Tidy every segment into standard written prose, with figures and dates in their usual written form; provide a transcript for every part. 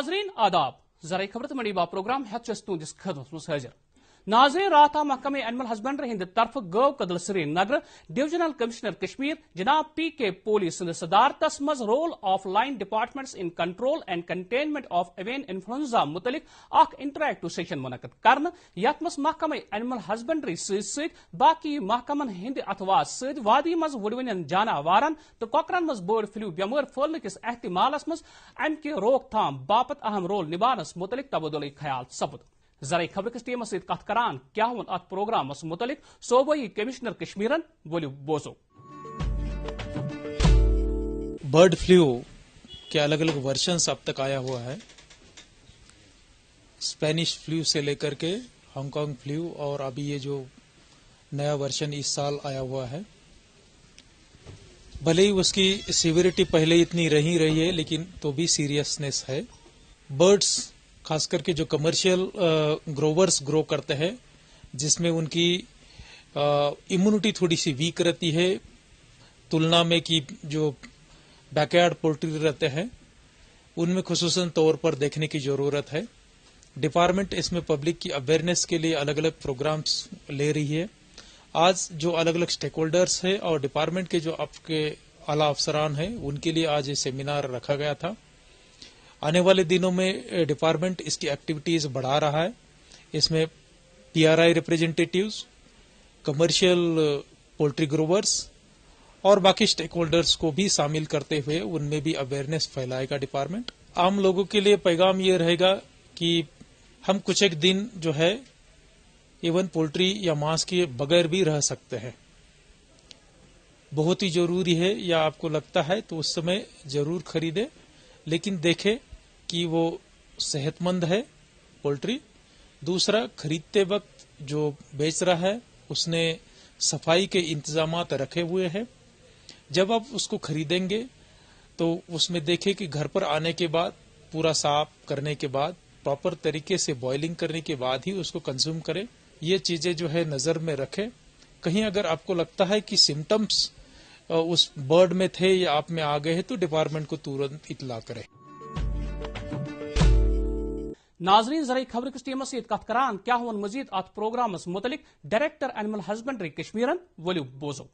नाजरीन आदाब जरा खबर मंडी बा प्रोग्राम हेत तुंदिस खदमत मज हाजिर नाजरीन रात महकमे एनिमल हस्बेंड्री हिंद तरफ गौ कदल श्रीनगर डिविजनल कमिश्नर कश्मीर जनाब पी.के. पोली सिंध सदारतस मज role of line departments in control and containment of avian influenza मुतलिक अख इंटरैक्टिव सेशन मुनक़द करन यथ मज महकमे एनिमल हस्बेंड्री सत बाकी महकमन हिंद अथवा सत वादी मज वुडवन जानवरन तो कॉकरन मज बर्ड फ्लू बेमार फैलने किस एहतिमालस मज अमि रोकथाम बापत अहम रोल निभानस मुतलिक तबदुल ख्याल सपद जरा खबर किस टीम सत कथ करान क्या वोन अत प्रोग्रामस मुतलिक सूबाई कमिश्नर कश्मीरन बोलियो बोजो। बर्ड फ्लू के अलग अलग वर्जन्स अब तक आया हुआ है, स्पेनिश फ्लू से लेकर के हांगकांग फ्लू और अभी ये जो नया वर्जन इस साल आया हुआ है। भले ही उसकी सीवियरिटी पहले इतनी रही है लेकिन तो भी सीरियसनेस है। बर्ड्स खास करके जो कमर्शियल ग्रोवर्स ग्रो करते हैं जिसमें उनकी इम्यूनिटी थोड़ी सी वीक रहती है तुलना में कि जो बैकयार्ड पोल्ट्री रहते हैं उनमें खुसूसन तौर पर देखने की जरूरत है। डिपार्टमेंट इसमें पब्लिक की अवेयरनेस के लिए अलग अलग प्रोग्राम्स ले रही है। आज जो अलग अलग स्टेक होल्डर्स है और डिपार्टमेंट के जो आपके आला अफसरान हैं उनके लिए आज ये सेमिनार रखा गया था। आने वाले दिनों में डिपार्टमेंट इसकी एक्टिविटीज बढ़ा रहा है। इसमें PRI representatives, commercial poultry growers और बाकी स्टेक होल्डर्स को भी शामिल करते हुए उनमें भी अवेयरनेस फैलाएगा डिपार्टमेंट। आम लोगों के लिए पैगाम ये रहेगा कि हम कुछ एक दिन जो है इवन पोल्ट्री या मांस के बगैर भी रह सकते हैं। बहुत ही जरूरी है या आपको लगता है तो उस समय जरूर खरीदे, लेकिन देखें कि वो सेहतमंद है पोल्ट्री। दूसरा, खरीदते वक्त जो बेच रहा है उसने सफाई के इंतजामात रखे हुए हैं। जब आप उसको खरीदेंगे तो उसमें देखें कि घर पर आने के बाद पूरा साफ करने के बाद प्रॉपर तरीके से बॉइलिंग करने के बाद ही उसको कंज्यूम करें। ये चीजें जो है नजर में रखें। कहीं अगर आपको लगता है कि सिम्टम्स उस बर्ड में थे या आप में आ गए हैं तो डिपार्टमेंट को तुरंत इतला करें। नाजरीन जरा खबर किस टीम सत कथ करान क्या वोन मजीद अत प्रोग्रामस मुतलिक डायरेक्टर एनिमल हस्बेंड्री कश्मीरन वोलियो बोजो।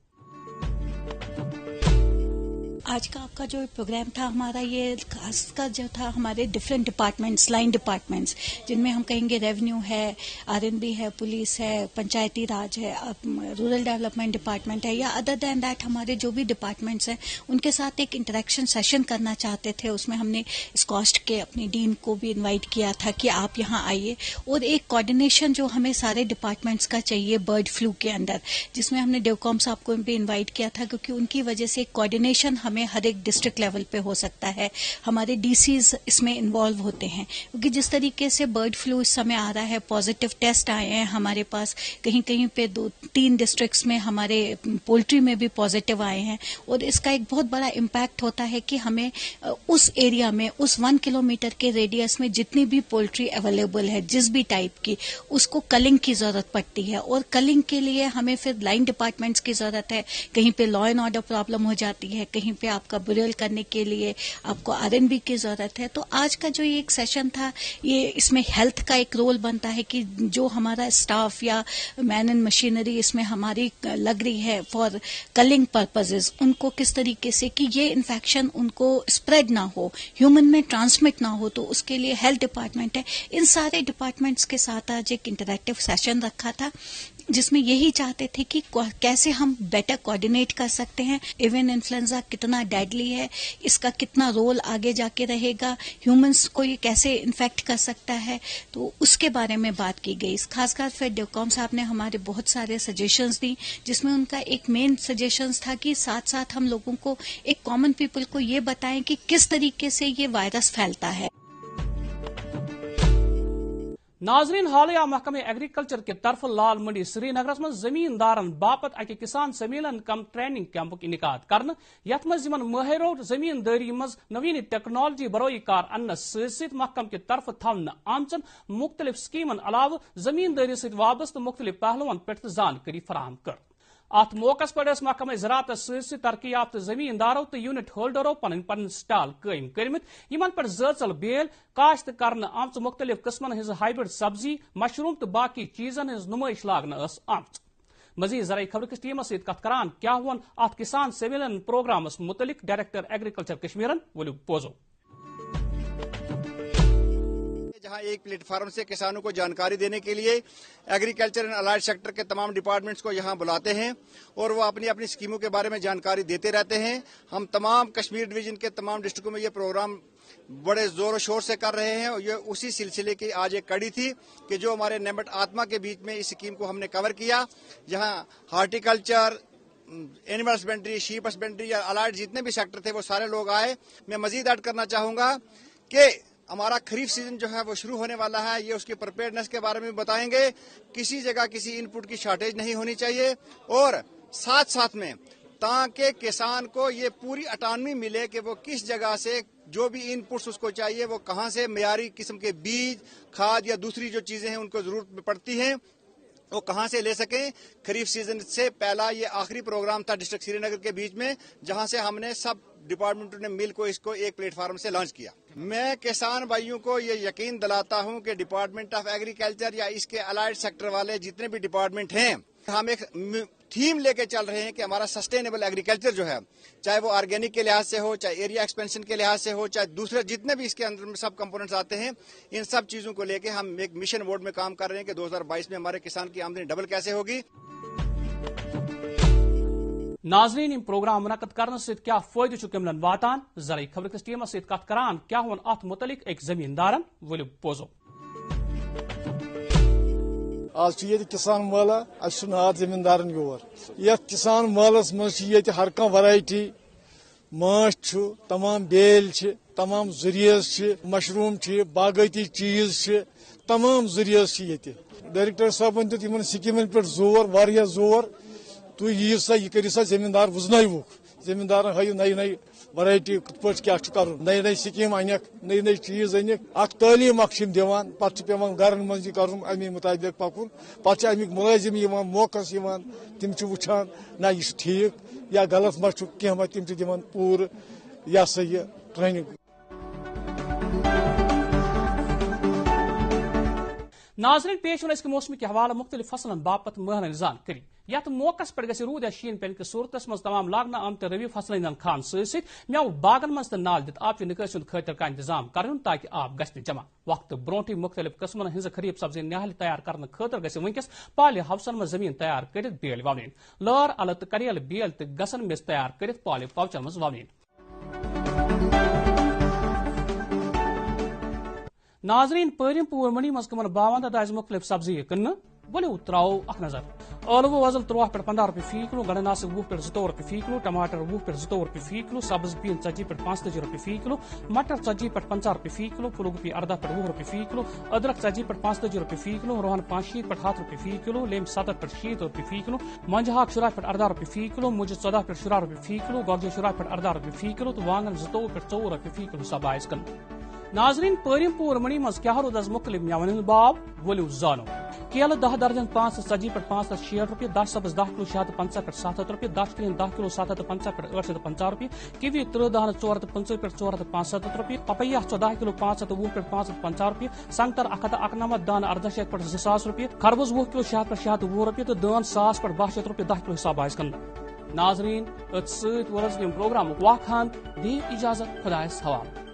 आज का आपका जो प्रोग्राम था हमारा ये खासकर जो था हमारे डिफरेंट डिपार्टमेंट्स, लाइन डिपार्टमेंट्स, जिनमें हम कहेंगे रेवेन्यू है, आरएनबी है, पुलिस है, पंचायती राज है, रूरल डेवलपमेंट डिपार्टमेंट है या अदर देन दैट हमारे जो भी डिपार्टमेंट्स हैं उनके साथ एक इंटरेक्शन सेशन करना चाहते थे। उसमें हमने स्कॉस्ट के अपनी डीन को भी इन्वाइट किया था कि आप यहाँ आइए और एक कोऑर्डिनेशन जो हमें सारे डिपार्टमेंट्स का चाहिए बर्ड फ्लू के अंदर, जिसमें हमने डेवकॉम साहब को भी इन्वाइट किया था क्योंकि उनकी वजह से कोऑर्डिनेशन हमें हर एक डिस्ट्रिक्ट लेवल पे हो सकता है। हमारे डीसीज इसमें इन्वॉल्व होते हैं क्योंकि जिस तरीके से बर्ड फ्लू इस समय आ रहा है, पॉजिटिव टेस्ट आए हैं हमारे पास, कहीं कहीं पे 2-3 डिस्ट्रिक्ट्स में हमारे पोल्ट्री में भी पॉजिटिव आए हैं और इसका एक बहुत बड़ा इम्पैक्ट होता है कि हमें उस एरिया में, उस 1 किलोमीटर के रेडियस में जितनी भी पोल्ट्री अवेलेबल है जिस भी टाइप की, उसको कलिंग की जरूरत पड़ती है और कलिंग के लिए हमें फिर लाइन डिपार्टमेंट्स की जरूरत है। कहीं पे लॉ एंड ऑर्डर प्रॉब्लम हो जाती है, कहीं पे आपका बुरियल करने के लिए आपको आरएनबी की जरूरत है। तो आज का जो ये एक सेशन था ये इसमें हेल्थ का एक रोल बनता है कि जो हमारा स्टाफ या मैन एंड मशीनरी इसमें हमारी लग रही है फॉर कलिंग पर्पजेज, उनको किस तरीके से कि ये इन्फेक्शन उनको स्प्रेड ना हो, ह्यूमन में ट्रांसमिट ना हो, तो उसके लिए हेल्थ डिपार्टमेंट है। इन सारे डिपार्टमेंट्स के साथ आज एक इंटरैक्टिव सेशन रखा था जिसमें यही चाहते थे कि कैसे हम बेटर कोऑर्डिनेट कर सकते हैं। एवियन इन्फ्लुएंजा कितना डेडली है, इसका कितना रोल आगे जाके रहेगा, ह्यूमंस को ये कैसे इन्फेक्ट कर सकता है, तो उसके बारे में बात की गई। खासकर फिर डेवकॉम साहब ने हमारे बहुत सारे सजेशंस दी जिसमें उनका एक मेन सजेशंस था कि साथ साथ हम लोगों को एक कॉमन पीपल को ये बताएं कि किस तरीके से ये वायरस फैलता है। नाजरीन हालिया महकमे एग्रीकल्चर के तरफ लाल मंडी श्रीनगर में जमींदारन बापत अकि किसान सम्मेलन कम ट्रेनिंग कैंप इनकाद करन यथ मज माहिरो जमींदारी मज नवीन टेक्नोलॉजी बरोई कार अन्नस सत महकम के तरफ थवन आमचन मुख्तलिफ स्कीमन अलाव जमींदारी सत वाबस्त मुख्तलिफ पहलुओं पे जानकारी फराहम कर। ات موقع پر محکمہ زراعت سی ترقی یافتہ زمینداروں تو یونٹ ہولڈروں پن سٹال قائم کرمت یمن پر زرژل بیل کاشت کرنے آمت مختلف قسمن ہز ہائیبرڈ سبزی مشروم تو باقی چیزن ہز نمائش لاگنہ آمت مزید ذرائع خبر کس ٹیمس ست کت کران کیا ون ات کسان سیویلن پروگرامس متعلق ڈائریکٹر ایگریکلچر کشمیرن ولو بوزو جہاں ایک پلیٹ فارم سے کسانوں کو جانکاری دینے کے لیے ایگریکلچر اینڈ الائڈ سیکٹر کے تمام ڈپارٹمنٹس کو یہاں بلاتے ہیں اور وہ اپنی اپنی اسکیموں کے بارے میں جانکاری دیتے رہتے ہیں. ہم تمام کشمیر ڈویژن کے تمام ڈسٹرکٹوں میں یہ پروگرام بڑے زور و شور سے کر رہے ہیں اور یہ اسی سلسلے کی آج ایک کڑی تھی کہ جو ہمارے نیمٹ آتما کے بیچ میں اس اسکیم کو ہم نے کور کیا. جہاں horticulture, animal husbandry, sheep husbandry یا الائڈ جتنے بھی سیکٹر تھے وہ سارے لوگ آئے. میں مزید ایڈ کرنا چاہوں گا کہ ہمارا خریف سیزن جو ہے وہ شروع ہونے والا ہے. یہ اس کی پریپیئرنس کے بارے میں بتائیں گے. کسی جگہ کسی ان پٹ کی شارٹیج نہیں ہونی چاہیے اور ساتھ ساتھ میں تاکہ کسان کو یہ پوری اٹانومی ملے کہ وہ کس جگہ سے جو بھی ان پٹس اس کو چاہیے وہ کہاں سے معیاری قسم کے بیج، کھاد یا دوسری جو چیزیں ہیں ان کو ضرورت پڑتی ہیں وہ کہاں سے لے سکیں. خریف سیزن سے پہلا یہ آخری پروگرام تھا ڈسٹرکٹ سری نگر کے بیچ میں جہاں سے ہم نے سب ڈپارٹمنٹوں نے مل کو اس کو ایک پلیٹ فارم سے لانچ کیا. میں کسان بھائیوں کو یہ یقین دلاتا ہوں کہ ڈپارٹمنٹ آف ایگریکلچر یا اس کے الائڈ سیکٹر والے جتنے بھی ڈپارٹمنٹ ہیں ہم ایک تھیم لے کے چل رہے ہیں کہ ہمارا سسٹینیبل ایگریکلچر جو ہے چاہے وہ آرگینک کے لحاظ سے ہو، چاہے ایریا ایکسپینشن کے لحاظ سے ہو، چاہے دوسرے جتنے بھی اس کے اندر سب کمپوننٹس آتے ہیں ان سب چیزوں کو لے کے ہم ایک مشن موڈ میں کام کر رہے ہیں کہ 2022 میں ہمارے کسان کی آمدنی ڈبل کیسے ہوگی. ناظرین ام پروگرام منعقد کرنے ست کیا فائدہ کملن واتان ذرائع خبر کس ٹیمس ست کت کران کیا ون ات متعلق ایک زمیندارن ولو بوزو. آج یہ کسان مالا اس ناد زمیندارن یور یت کسان مالس مز ہر کھانا ورائٹی ماچھ تمام بیل تمام ذریعہ مشروم باغاتی چیز تمام ذریعہ ڈائریکٹر صاحبن دیت ان سکیمن پہ زور واریاہ زور. تھی یو سا یہ کرو سا زمیندار وزنوک زمیندارن ہو نئی نئی ورائٹی کت پہ کیا کر نئی نئی سکیم انک نئی نئی چیز انک اخ تعلیم اخ دان پتہ پیوان گرن مز کر امی مطابق پکن پتہ امیک ملازم موقع تم وچان نہ یہ ٹھیک یا غلط ما کی تم دان پور یہ سا یہ ٹریننگ. ناظرین پیش ون کے موسم کے حوالہ مختلف فصلن باپت مہر نظان کری یت موقع پہ گھر رود یا شین پین کس صورتس مز تمام لاگنہ آمت روی فصل کھان ست میو باغن مز تو نال دت آب نکاسی خاطر کا انتظام کرن تاکہ آب گھس جمع. وقت برونٹھی مختلف قسمن ہز خریف سبزی نہل تیار کرنے خاطر گھس ونکس پالہِ ہاؤسن مز زمین تیار کرت بیل وونین. لار الہ تو کریل بیل تو گھسن میز تیار کرت پالہِ پاوچن مز وونین. ناظرین پرم پور منی مز کمن 52 انداز مختلف سبزی کن ولو تراو اخ نظر. ٲلوٕ وزل 3 پٮ۪ٹھ 15 رۄپیہِ فی کلو، گڑناسک 20 پٮ۪ٹھ 22 رۄپیہِ فی کلو، ٹماٹر 20 پٮ۪ٹھ 22 رۄپیہِ فی کلو، سبز بیٖن 40 پٮ۪ٹھ 35 رۄپیہِ فی کلو، مٹر 40 پٮ۪ٹھ 50 رۄپیہِ فی کلو، پھول گوبی 14 پٮ۪ٹھ 20 رۄپیہِ فی کلو، ادرک 40 پٮ۪ٹھ 35 رۄپیہِ فی کلو، روہن 65 پٮ۪ٹھ 100 رۄپیہِ فی کلو، لیمب 70 پٮ۪ٹھ 60 رۄپیہِ فی کلو، منجہِ ہاک 14 پٮ۪ٹھ 14 رۄپیہِ فی کلو، مُجہِ 14 پٮ۪ٹھ 14 رۄپیہِ فی کلو، گۄگجہِ 14 پٮ۪ٹھ 14 رۄپیہِ فی کلو تہٕ وانگن 22 پٮ۪ٹھ 24 رۄپیہِ فی کلو سب آیس کن. ناظرین پرم پور منی مز کیا رود از مختلف میون ہند باو ولو زانو. کیلہ 10 درجن 540 پٮ۪ٹھ 560 رۄپیہِ، دچھ سبز 10 کلو 650 پٮ۪ٹھ 700 رۄپیہِ، دچھ کرٛہُن 10 کلو 750 پٮ۪ٹھ 850 رۄپیہِ، کِوی 30 دانہ 450 پٮ۪ٹھ 475 رۄپیہِ، پپیا 14 کلو 510 پٮ۪ٹھ 550 رۄپیہِ، سنگتر 191 دانہ 18 شیٚتھ پٮ۪ٹھ 2000 رۄپیہِ، خربوز 20 کلو 600 پٮ۪ٹھ 620 رۄپیہِ تہٕ دٲن 1000 پٮ۪ٹھ 1200 رۄپیہِ 10 کلو حساب آیس کن. ناظرین ات ست ورس پروگرام واقع دی اجازت خدایس حوالہ.